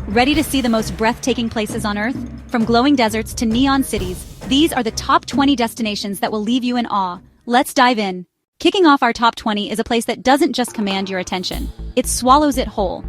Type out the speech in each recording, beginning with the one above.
Ready to see the most breathtaking places on Earth? From glowing deserts to neon cities, these are the top 20 destinations that will leave you in awe. Let's dive in. Kicking off our top 20 is a place that doesn't just command your attention, it swallows it whole.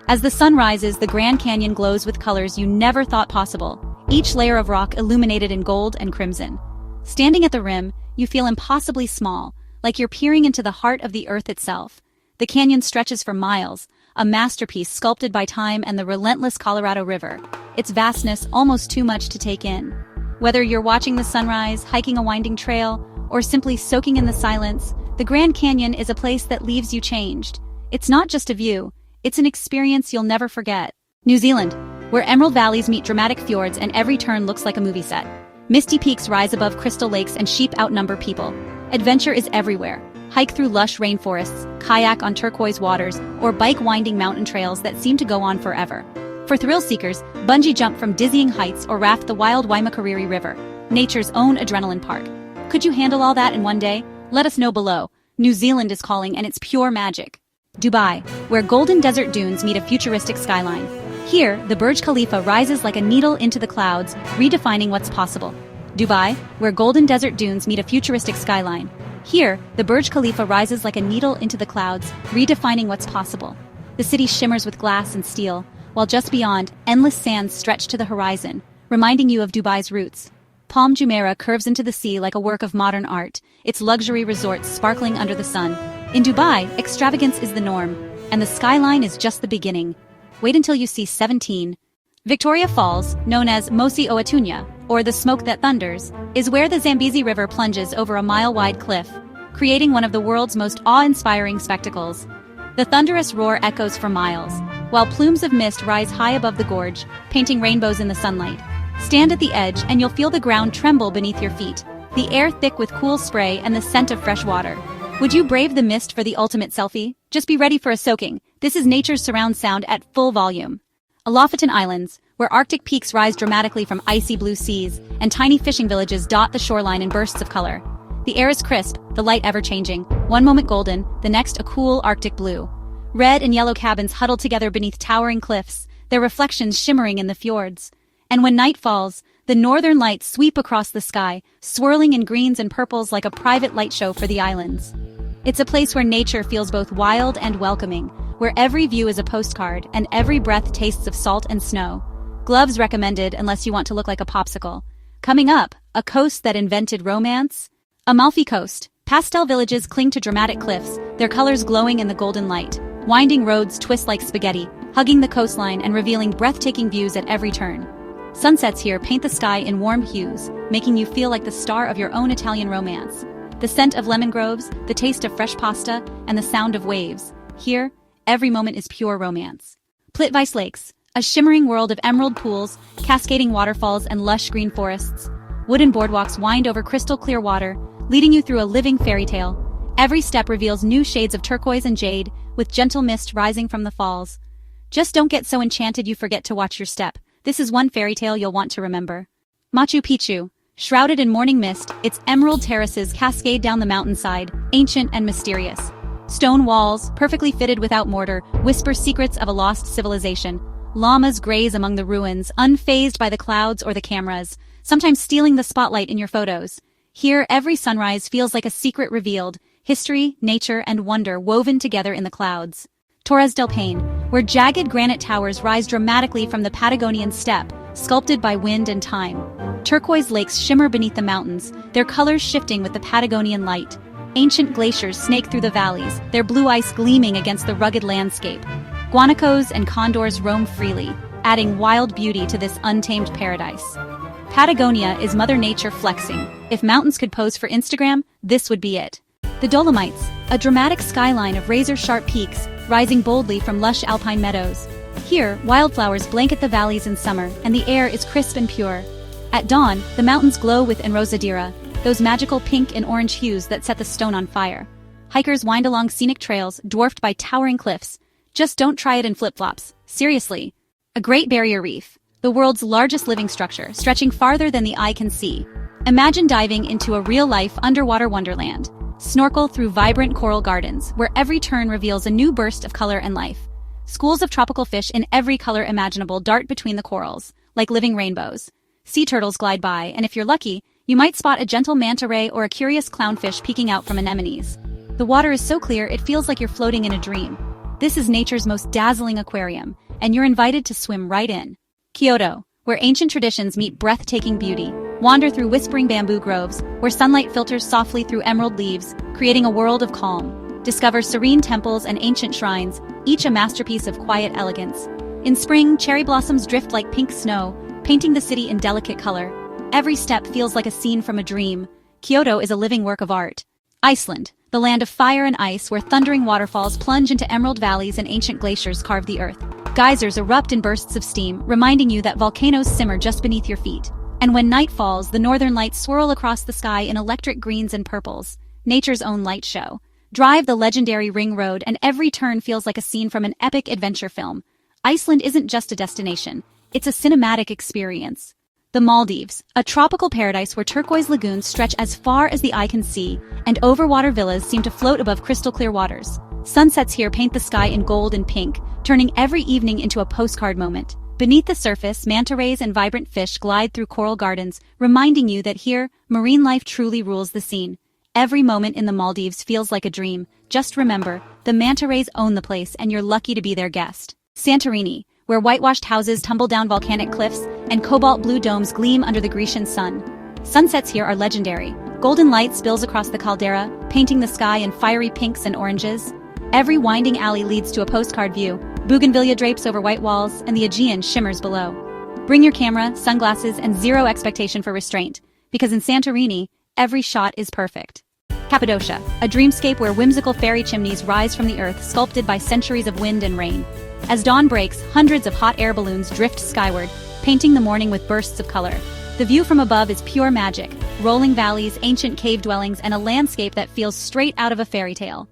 As the sun rises, the Grand Canyon glows with colors you never thought possible, each layer of rock illuminated in gold and crimson. Standing at the rim, you feel impossibly small, like you're peering into the heart of the Earth itself. The canyon stretches for miles, a masterpiece sculpted by time and the relentless Colorado River, its vastness almost too much to take in. Whether you're watching the sunrise, hiking a winding trail, or simply soaking in the silence, the Grand Canyon is a place that leaves you changed. It's not just a view, it's an experience you'll never forget. New Zealand, where emerald valleys meet dramatic fjords and every turn looks like a movie set. Misty peaks rise above crystal lakes and sheep outnumber people. Adventure is everywhere. Hike through lush rainforests, kayak on turquoise waters, or bike winding mountain trails that seem to go on forever. For thrill seekers, bungee jump from dizzying heights or raft the wild Waimakariri River, nature's own adrenaline park. Could you handle all that in one day? Let us know below. New Zealand is calling and it's pure magic. Dubai, where golden desert dunes meet a futuristic skyline. Here, the Burj Khalifa rises like a needle into the clouds, redefining what's possible. Dubai, where golden desert dunes meet a futuristic skyline. Here, the Burj Khalifa rises like a needle into the clouds, redefining what's possible. The city shimmers with glass and steel, while just beyond, endless sands stretch to the horizon, reminding you of Dubai's roots. Palm Jumeirah curves into the sea like a work of modern art, its luxury resorts sparkling under the sun. In Dubai, extravagance is the norm, and the skyline is just the beginning. Wait until you see 17. Victoria Falls, known as Mosi Oatunya, or the smoke that thunders, is where the Zambezi River plunges over a mile-wide cliff, creating one of the world's most awe-inspiring spectacles. The thunderous roar echoes for miles, while plumes of mist rise high above the gorge, painting rainbows in the sunlight. Stand at the edge and you'll feel the ground tremble beneath your feet, the air thick with cool spray and the scent of fresh water. Would you brave the mist for the ultimate selfie? Just be ready for a soaking. This is nature's surround sound at full volume. Lofoten Islands, where Arctic peaks rise dramatically from icy blue seas, and tiny fishing villages dot the shoreline in bursts of color. The air is crisp, the light ever-changing, one moment golden, the next a cool Arctic blue. Red and yellow cabins huddled together beneath towering cliffs, their reflections shimmering in the fjords. And when night falls, the northern lights sweep across the sky, swirling in greens and purples like a private light show for the islands. It's a place where nature feels both wild and welcoming, where every view is a postcard and every breath tastes of salt and snow. Gloves recommended unless you want to look like a popsicle. Coming up, a coast that invented romance? Amalfi Coast. Pastel villages cling to dramatic cliffs, their colors glowing in the golden light. Winding roads twist like spaghetti, hugging the coastline and revealing breathtaking views at every turn. Sunsets here paint the sky in warm hues, making you feel like the star of your own Italian romance. The scent of lemon groves, the taste of fresh pasta, and the sound of waves. Here, every moment is pure romance. Plitvice Lakes, a shimmering world of emerald pools, cascading waterfalls, and lush green forests. Wooden boardwalks wind over crystal clear water, leading you through a living fairy tale. Every step reveals new shades of turquoise and jade, with gentle mist rising from the falls. Just don't get so enchanted you forget to watch your step. This is one fairy tale you'll want to remember. Machu Picchu. Shrouded in morning mist, its emerald terraces cascade down the mountainside, ancient and mysterious. Stone walls, perfectly fitted without mortar, whisper secrets of a lost civilization. Llamas graze among the ruins, unfazed by the clouds or the cameras, sometimes stealing the spotlight in your photos. Here, every sunrise feels like a secret revealed, history, nature, and wonder woven together in the clouds. Torres del Paine, where jagged granite towers rise dramatically from the Patagonian steppe, sculpted by wind and time. Turquoise lakes shimmer beneath the mountains, their colors shifting with the Patagonian light. Ancient glaciers snake through the valleys, their blue ice gleaming against the rugged landscape. Guanacos and condors roam freely, adding wild beauty to this untamed paradise. Patagonia is Mother Nature flexing. If mountains could pose for Instagram, this would be it. The Dolomites, a dramatic skyline of razor-sharp peaks, rising boldly from lush alpine meadows. Here, wildflowers blanket the valleys in summer, and the air is crisp and pure. At dawn, the mountains glow with enrosadera, those magical pink and orange hues that set the stone on fire. Hikers wind along scenic trails, dwarfed by towering cliffs. Just don't try it in flip-flops. Seriously. A Great Barrier Reef, the world's largest living structure, stretching farther than the eye can see. Imagine diving into a real-life underwater wonderland. Snorkel through vibrant coral gardens, where every turn reveals a new burst of color and life. Schools of tropical fish in every color imaginable dart between the corals, like living rainbows. Sea turtles glide by, and if you're lucky, you might spot a gentle manta ray or a curious clownfish peeking out from anemones. The water is so clear it feels like you're floating in a dream. This is nature's most dazzling aquarium, and you're invited to swim right in. Kyoto, where ancient traditions meet breathtaking beauty. Wander through whispering bamboo groves, where sunlight filters softly through emerald leaves, creating a world of calm. Discover serene temples and ancient shrines, each a masterpiece of quiet elegance. In spring, cherry blossoms drift like pink snow, painting the city in delicate color. Every step feels like a scene from a dream. Kyoto is a living work of art. Iceland, the land of fire and ice, where thundering waterfalls plunge into emerald valleys and ancient glaciers carve the earth. Geysers erupt in bursts of steam, reminding you that volcanoes simmer just beneath your feet. And when night falls, the northern lights swirl across the sky in electric greens and purples. Nature's own light show. Drive the legendary Ring Road, and every turn feels like a scene from an epic adventure film. Iceland isn't just a destination. It's a cinematic experience. The Maldives, a tropical paradise where turquoise lagoons stretch as far as the eye can see, and overwater villas seem to float above crystal-clear waters. Sunsets here paint the sky in gold and pink, turning every evening into a postcard moment. Beneath the surface, manta rays and vibrant fish glide through coral gardens, reminding you that here, marine life truly rules the scene. Every moment in the Maldives feels like a dream. Just remember, the manta rays own the place, and you're lucky to be their guest. Santorini, where whitewashed houses tumble down volcanic cliffs and cobalt blue domes gleam under the Grecian sun. Sunsets here are legendary. Golden light spills across the caldera, painting the sky in fiery pinks and oranges. Every winding alley leads to a postcard view. Bougainvillea drapes over white walls, and the Aegean shimmers below. Bring your camera, sunglasses, and zero expectation for restraint, because in Santorini, every shot is perfect. Cappadocia, a dreamscape where whimsical fairy chimneys rise from the earth, sculpted by centuries of wind and rain. As dawn breaks, hundreds of hot air balloons drift skyward, painting the morning with bursts of color. The view from above is pure magic, rolling valleys, ancient cave dwellings, and a landscape that feels straight out of a fairy tale.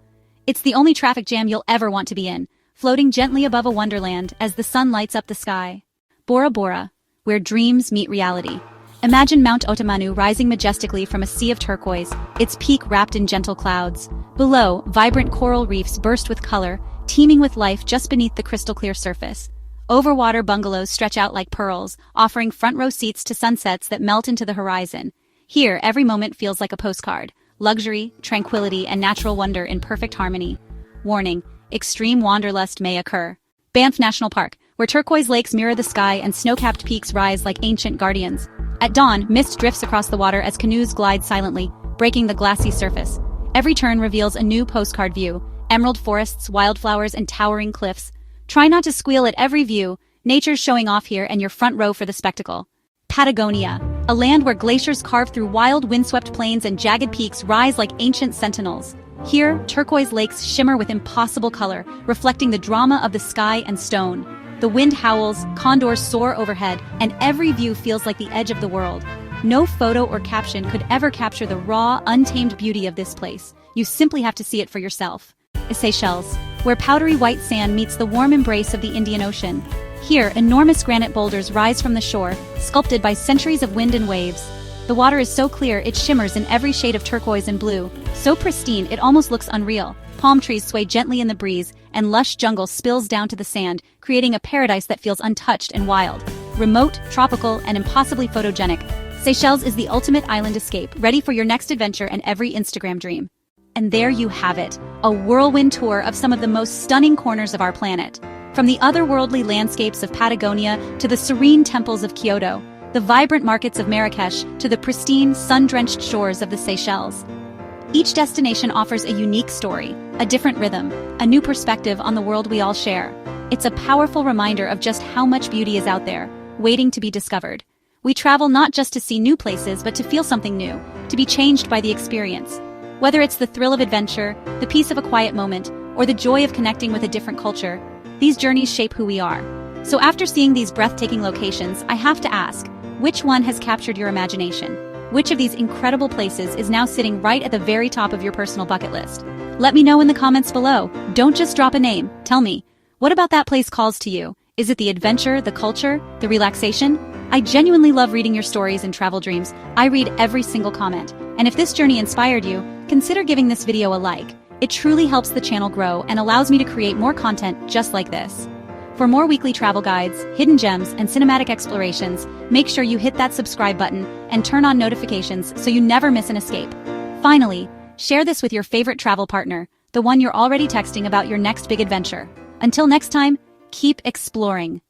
It's the only traffic jam you'll ever want to be in, floating gently above a wonderland as the sun lights up the sky. Bora Bora, where dreams meet reality. Imagine Mount Otomanu rising majestically from a sea of turquoise, its peak wrapped in gentle clouds. Below, vibrant coral reefs burst with color, teeming with life just beneath the crystal-clear surface. Overwater bungalows stretch out like pearls, offering front-row seats to sunsets that melt into the horizon. Here, every moment feels like a postcard. Luxury, tranquility, and natural wonder in perfect harmony. Warning, extreme wanderlust may occur. Banff National Park, where turquoise lakes mirror the sky and snow-capped peaks rise like ancient guardians. At dawn, mist drifts across the water as canoes glide silently, breaking the glassy surface. Every turn reveals a new postcard view. Emerald forests, wildflowers, and towering cliffs. Try not to squeal at every view. Nature's showing off here, and you're front row for the spectacle. Patagonia, a land where glaciers carve through wild windswept plains and jagged peaks rise like ancient sentinels. Here, turquoise lakes shimmer with impossible color, reflecting the drama of the sky and stone. The wind howls, condors soar overhead, and every view feels like the edge of the world. No photo or caption could ever capture the raw, untamed beauty of this place. You simply have to see it for yourself. Seychelles, where powdery white sand meets the warm embrace of the Indian Ocean. Here, enormous granite boulders rise from the shore, sculpted by centuries of wind and waves. The water is so clear it shimmers in every shade of turquoise and blue, so pristine it almost looks unreal. Palm trees sway gently in the breeze, and lush jungle spills down to the sand, creating a paradise that feels untouched and wild. Remote, tropical, and impossibly photogenic, Seychelles is the ultimate island escape, ready for your next adventure and every Instagram dream. And there you have it, a whirlwind tour of some of the most stunning corners of our planet. From the otherworldly landscapes of Patagonia to the serene temples of Kyoto, the vibrant markets of Marrakesh to the pristine, sun-drenched shores of the Seychelles. Each destination offers a unique story, a different rhythm, a new perspective on the world we all share. It's a powerful reminder of just how much beauty is out there, waiting to be discovered. We travel not just to see new places, but to feel something new, to be changed by the experience. Whether it's the thrill of adventure, the peace of a quiet moment, or the joy of connecting with a different culture, these journeys shape who we are. So after seeing these breathtaking locations, I have to ask, which one has captured your imagination? Which of these incredible places is now sitting right at the very top of your personal bucket list? Let me know in the comments below. Don't just drop a name. Tell me, what about that place calls to you? Is it the adventure, the culture, the relaxation? I genuinely love reading your stories and travel dreams. I read every single comment. And if this journey inspired you, consider giving this video a like. It truly helps the channel grow and allows me to create more content just like this. For more weekly travel guides, hidden gems, and cinematic explorations, make sure you hit that subscribe button and turn on notifications so you never miss an escape. Finally, share this with your favorite travel partner, the one you're already texting about your next big adventure. Until next time, keep exploring.